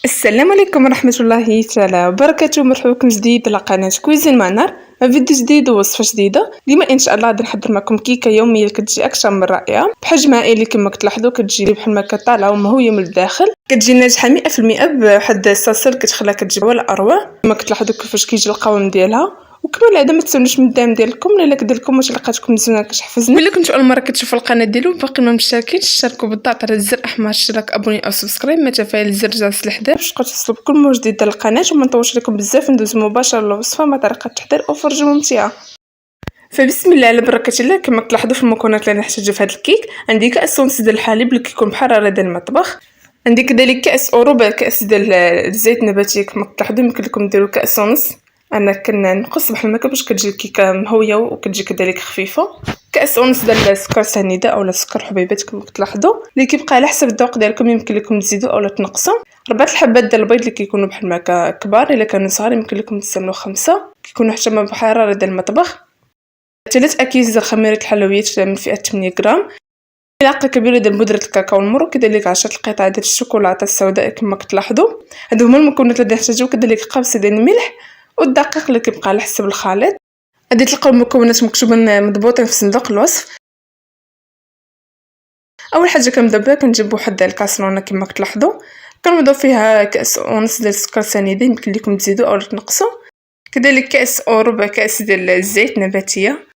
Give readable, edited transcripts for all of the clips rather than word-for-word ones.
السلام عليكم ورحمة الله تعالى وبركاته. مرحبا بكم جديد على قناة كويزين مع نار، فيديو جديد ووصفة جديدة. اليوم ان شاء الله غادي نحضر معكم كيكة يومية كتجي اكثر من رائعة بحجم عائلي كما كتلاحظوا. كتجي بحال ما كطالعة ومهوية من الداخل، كتجي ناجحة 100% بواحد الصلصة اللي كتخليها كتجي ولا اروع. كما كتلاحظوا كيفاش كيجي القوام ديالها. وكما العاده ما تنسونوش من الدعم ديالكم، الا كديرلكم واش لقاتكم مزيانه كتحفزني. الا كنتو اول مره كتشوفوا القناه ديالو باقي ما مشتركينش، اشتركوا بالضغط على الزر الاحمر اشتراك ابوني او سبسكرايب مع تفعيل الزر جرس لحدا باش توصلوا بكل ما جديد على القناه. وما نطولش لكم بزاف، ندوز مباشره للوصفه مع طريقه تحضير او فرجه ممتعه. فبسم الله على بركه الله. كما تلاحظوا في المكونات اللي نحتاجو في هذا الكيك، عندي كاس ونص ديال الحليب اللي كيكون بحراره ديال المطبخ، عندي كذلك كاس او ربع كاس ديال الزيت النباتي. كما تلاحظوا يمكن لكم ديروا كاس ونص، انا كنقص بحال هكا باش كتجي الكيكه مهويه وكتجي كذلك خفيفه. كاس ونص ديال السكر سنيده اولا سكر حبيبات كما كتلاحظوا، اللي كيبقى على حسب الذوق ديالكم، يمكن لكم تزيدوا اولا تنقصوا. 4 الحبات ديال البيض اللي كيكونوا بحال هكا كبار، الا كانوا صغار يمكن لكم تستعملوا 5، كيكونوا حتى ما بحراره ديال المطبخ. 3 اكياس ديال خميره الحلويات من فئه 8 غرام، ملعقه كبيره ديال بودره الكاكاو المر، وكذلك 10 القطع ديال الشوكولاته السوداء كما كتلاحظوا. هادو هما المكونات اللي نحتاجو، كذلك قبصه ديال الملح والدقيق اللي كيبقى على حسب الخليط. غادي تلقاو المكونات مكتوبين مضبوطين في صندوق الوصف. اول حاجه كنبدا بها كنجيب واحد الكاسرونه كما كتلاحظوا، كنوضعوا فيها كاس ونص ديال السكر سنيده، يمكن لكم تزيدوا او تنقصوا، كذلك كاس او ربع كاس ديال الزيت نباتيه،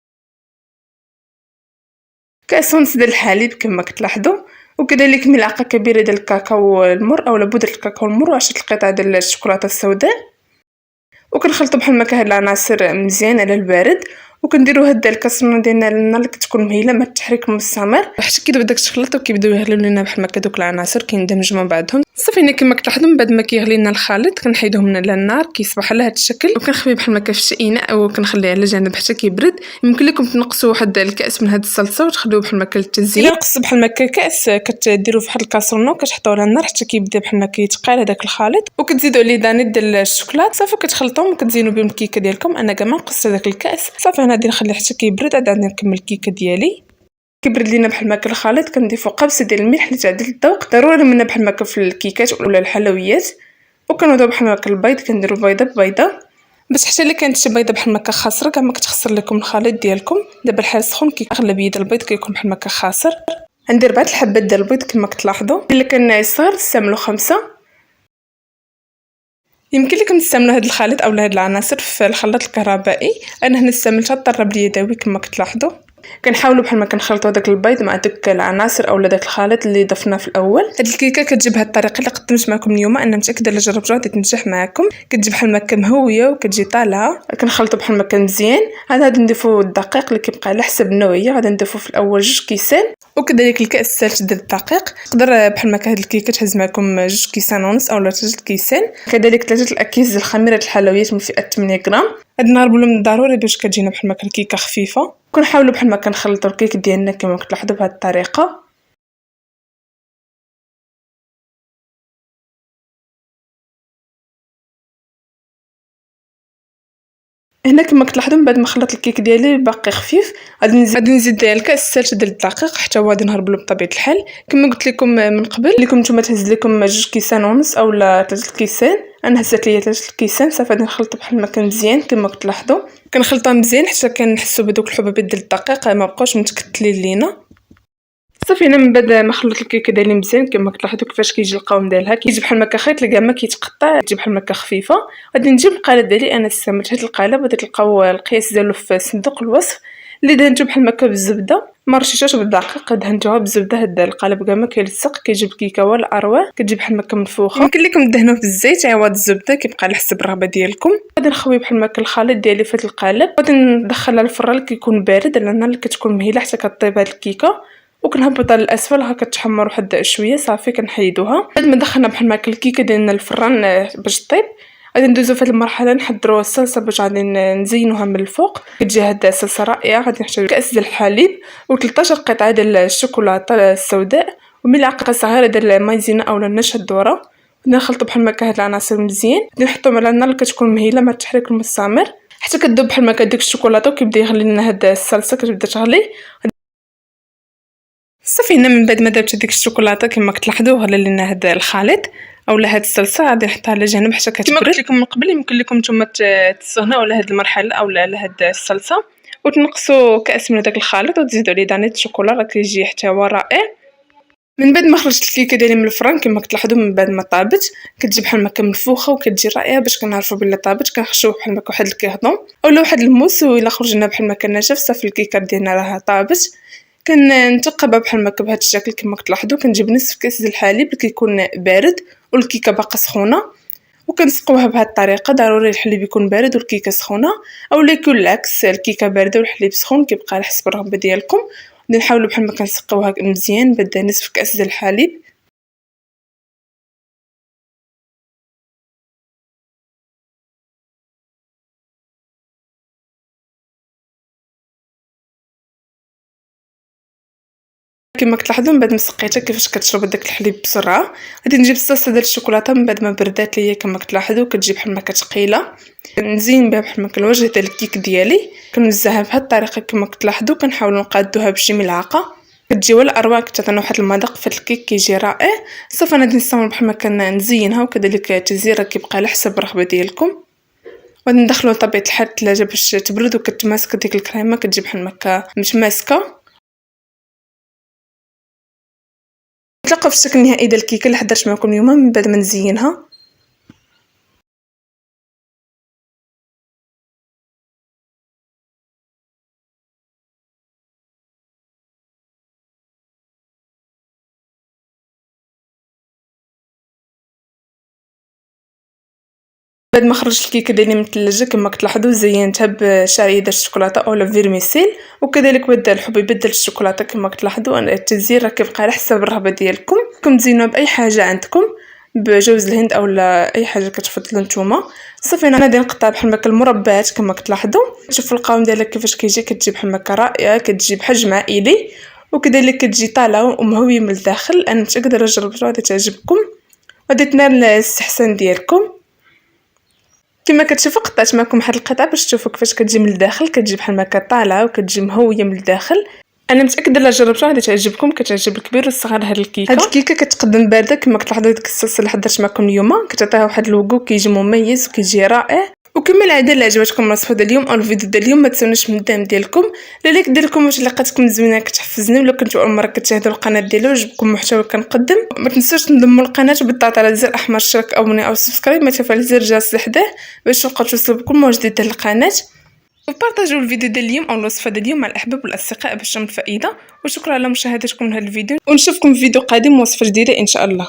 كاس ونص ديال الحليب كما كتلاحظوا، وكذلك ملعقه كبيره ديال الكاكاو المر اولا بودره الكاكاو المر، و10 القطع ديال الشوكولاته السوداء. وكنخلطوا بحال هكا هاد العناصر مزيان على البارد، وكنديروا هاد الكاسرونه ديالنا على النار اللي كتكون مهيله مع التحريك المستمر حتى كيدوب داك الخليط وكيبداو يغليو لنا بحال هكا دوك العناصر كيندمجوا مع بعضهم. صافي هنا كما كتلاحظوا من بعد ما كيغلي لنا الخليط كنحيدوه من على النار كيصبح على هاد الشكل، وكنخبيه بحال هكا في شي اناء وكنخليه على جنب حتى كيبرد. يمكن لكم تنقصوا واحد الكاس من هاد الصلصه وتخليوه بحال هكا للتزيين. الا نقص بحال هكا كاس كتديروا في واحد الكاسرونه وكتحطوه على النار حتى كيبدا بحال هكا يتقال هذاك الخليط، وكتزيدوا عليه دانيت ديال الشوكولاط. صافي كتخلطوهم وكتزينوا بهم الكيكه ديالكم. انا كاع ما نقصت هذاك الكاس، صافي انا غادي نخليه حتى كيبرد عاد غادي نكمل الكيكه ديالي. كيبرد لينا بحال هكا الخليط كنضيفوا قبصه ديال الملح اللي تعدل الذوق، ضروري منها بحال هكا في الكيكات ولا الحلويات. وكنوضعوا بحال هكا البيض، كنديروا بيضه ببيضه باش حتى الا كانت شي بيضه بحال هكا خاسره كاع ما كتخسر لكم الخليط ديالكم. دابا الحال سخون اغلبيه ديال البيض كيكون بحال هكا خاسر. ندير 4 الحبات ديال البيض كما كتلاحظوا، الا كان صغير تستعملوا 5. يمكن لكم تستعملوا هذا الخليط اولا هاد العناصر في الخلاط الكهربائي، انا هنا استعملت الطراب اليدوي كما كتلاحظوا. كنحاولوا بحال ما كنخلطوا داك البيض مع داك العناصر اولا داك الخليط اللي ضفناه في الاول. هاد الكيكه كتجي بهاد الطريقه اللي قدمت معكم اليوم، انا متاكده الا جربتوها غادي تنجح معكم. كتجي بحال هكا مهويه وكتجي طالعه. كنخلطوا بحال هكا مزيان. غادي نضيفوا الدقيق اللي كيبقى على حسب النوعيه، غادي نضيفوا في الاول 2 كيسان، وكذلك الكاس الثالث ديال الدقيق. تقدر بحال هكا هاد الكيكه تهز معكم 2 كيسان ونص اولا 3 كيسان، كذلك 3 الاكياس ديال خميره الحلويات من فئه 8 غرام. هاد نهربوا من الضروري باش كتجينا بحال هكا الكيكه خفيفه. كنحاولوا بحال هكا نخلطوا الكيك ديالنا كما كتلاحظوا بهذه الطريقه. هنا كما كتلاحظوا من بعد ما خلطت الكيك ديالي باقي خفيف، غادي نزيد الكاس الثالث ديال الدقيق حتى هو غادي نهرب له بطبيعه الحال. كما قلت لكم من قبل لكم نتوما تهز لكم 2 كيسان ونص اولا 3 كيسان، انا هزت ليا 3 كيسان. صافي غادي نخلطوا بحال هكا مزيان كما كتلاحظوا، كنخلطها مزيان حتى كنحسوا بدوك الحبوبات ديال الدقيق ما بقاوش متكتلين لينا. صافي هنا من بعد ما خلطت الكيكه ديالي مزيان كما كتلاحظوا كيفاش كيجي القوام ديالها، كيجي بحال هكا خيط اللي كاع ما كيتقطع، تجي بحال هكا خفيفه. غادي نجيب القالب ديالي، انا استعملت هذا القالب غادي تلقاو القياس ديالو في صندوق الوصف، اللي دهنته بحال هكا بالزبده، ما رشيتوش بالدقيق، دهنتوها بالزبده. هذا القالب كاع ما كيلصق، كيجيب الكيكه ولا اروع، كتجي بحال هكا منفوخه. يمكن لكم تدهنوه بالزيت عوض الزبده، كيبقى على حسب الرغبه ديالكم. غادي نخوي بحال هكا الخليط ديالي في هذا القالب، غادي ندخلها للفران اللي كيكون بارد على النار اللي كتكون مهيله حتى كطيب هذه الكيكه، وكنهبطها للاسفل هكا تحمر واحد شويه. صافي كنحيدوها. بعد ما دخلنا بحال هكا الكيكه ديالنا للفران باش طيب، غادي ندوزو في هذه المرحله نحضروا الصلصه باش غادي نزينوها من الفوق. كتجي هاد الصلصه رائعه. غادي نحتاجو كاس ديال الحليب و13 قطعه ديال الشوكولاته السوداء وملعقه صغيره ديال المايزينا اولا النشا الذره. نخلطوا بحال هكا هاد العناصر مزيان، نحطوهم على النار اللي كتكون مهيله مع التحريك المستمر حتى كتذوب بحال هكا ديك الشوكولاته وكيبدا يغلي لنا هاد الصلصه كتبدا تغلي. صافي هنا من بعد ما دابت ديك الشوكولاته كما كتلاحظوا غلى لنا هذا الخليط، اولا هاد الصلصه غادي نحطها على جنب حتى كتبرد. كما قلت لكم من قبل يمكن لكم نتوما تسهنوا على هاد المرحله اولا على هاد الصلصه وتنقصوا كاس من داك الخليط وتزيدوا عليه دانيت الشوكولا راه كيجي حتى هو رائع. من بعد ما خرجت الكيكه ديالي من الفران كما كتلاحظوا من بعد ما طابت كتجي بحال هكا منفوخه وكتجي رائعه. باش كنعرفوا بلي طابت كنخشوه بحال هكا واحد الكيهضون اولا واحد الموس والا خرج لنا بحال هكا ناشف صافي الكيكه ديالنا راها طابت. كنتقبها بحال هكا بهذا الشكل كما كتلاحظوا. كنجيب نصف كاس ديال الحليب اللي كيكون بارد والكيكه باقا سخونه وكنسقوها بهذه الطريقه. ضروري الحليب يكون بارد والكيكه سخونه اولا يكون العكس الكيكه بارده والحليب سخون كيبقى على حسب الرغبه ديالكم. نحاولوا بحال ما كنسقوها مزيان بدا نصف كاس ديال الحليب. كما كتلاحظوا من بعد ما سقيتها كيفاش كتشرب داك الحليب بسرعه. غادي نجيب الصلصه ديال الشوكولاته من بعد ما بردات ليا كما كتلاحظوا كتجي بحال ما كتقيله. نزين بها بحال ما الوجه ديال الكيك ديالي كنوزعها بهذه الطريقه كما كتلاحظوا. كنحاولوا نقادوها بشي ملعقه كتجي ولا اروع كتعطينا واحد المذاق في الكيك كيجي رائع. صافي انا غادي نستعمل بحال ما كنزينها وكذلك التزيير كيبقى على حسب الرغبه ديالكم. غادي ندخلوا لطبيعه الحال الثلاجه باش تبرد وكتماسك ديك الكريمه كتجي بحال هكا متماسكه. نتلاقاو في الشكل النهائي ديال الكيكه اللي حضرت معكم اليوم من بعد ما نزينها. بعد ما خرجت الكيكه ديالي من الثلاجه كما كتلاحظوا زينتها بشعريه ديال الشوكولاته اولا فيرميسيل وكذلك بدل الحبيبات ديال الشوكولاته. كما كتلاحظوا ان التزيين راه كيبقى على حسب الرغبه ديالكم. كنتم تزينوها باي حاجه عندكم بجوز الهند اولا اي حاجه كتفضلوا نتوما. صافي انا غادي نقطع بحال هكا المربعات كما كتلاحظوا. شوفوا القوام ديالها كيفاش كيجي كتجي بحال هكا رائعه كتجي بحجم عائلي وكذلك كتجي طالعه ومهويه من الداخل. انا متاكده جربتوها غادي تعجبكم وغادي تنال الاستحسان ديالكم. كما كتشوفوا قطعت معكم واحد القطعه باش تشوفوا كيفاش كتجي من الداخل كتجي بحال هكا طالعه وكتجي مهويه من الداخل. انا متاكده الا جربتوها غادي تعجبكم. كتعجب الكبير والصغار هاد الكيكه. هاد الكيكه كتقدم بارده كما كتلاحظوا ديك الصلصه اللي حضرت معكم اليوم كتعطيها واحد الوغو كيجي مميز وكيجي رائع. وكما العاده الا عجبتكم الوصفه ديال اليوم او الفيديو ديال اليوم ما تنسونيش من الدعم ديالكم. لايك ديالكم واش لقاتكم زوينه كتحفزني ولا كنتو اول مره كتشاهدوا القناه ديالي وعجبكم المحتوى كنقدم. ما تنسوش تنضموا للقناه وبالضغط على الزر الاحمر اشتراك ابوني او سبسكرايب ما تفعل زر الجرس لحداه باش تبقاو توصلوا بكل ما جديد ديال القناه. وبارطاجيو الفيديو ديال اليوم او الوصفه ديال اليوم مع الاحباب والاصدقاء باش تنال الفائده. وشكرا على مشاهدتكم لهذا الفيديو ونشوفكم في فيديو قادم وصفه جديده ان شاء الله.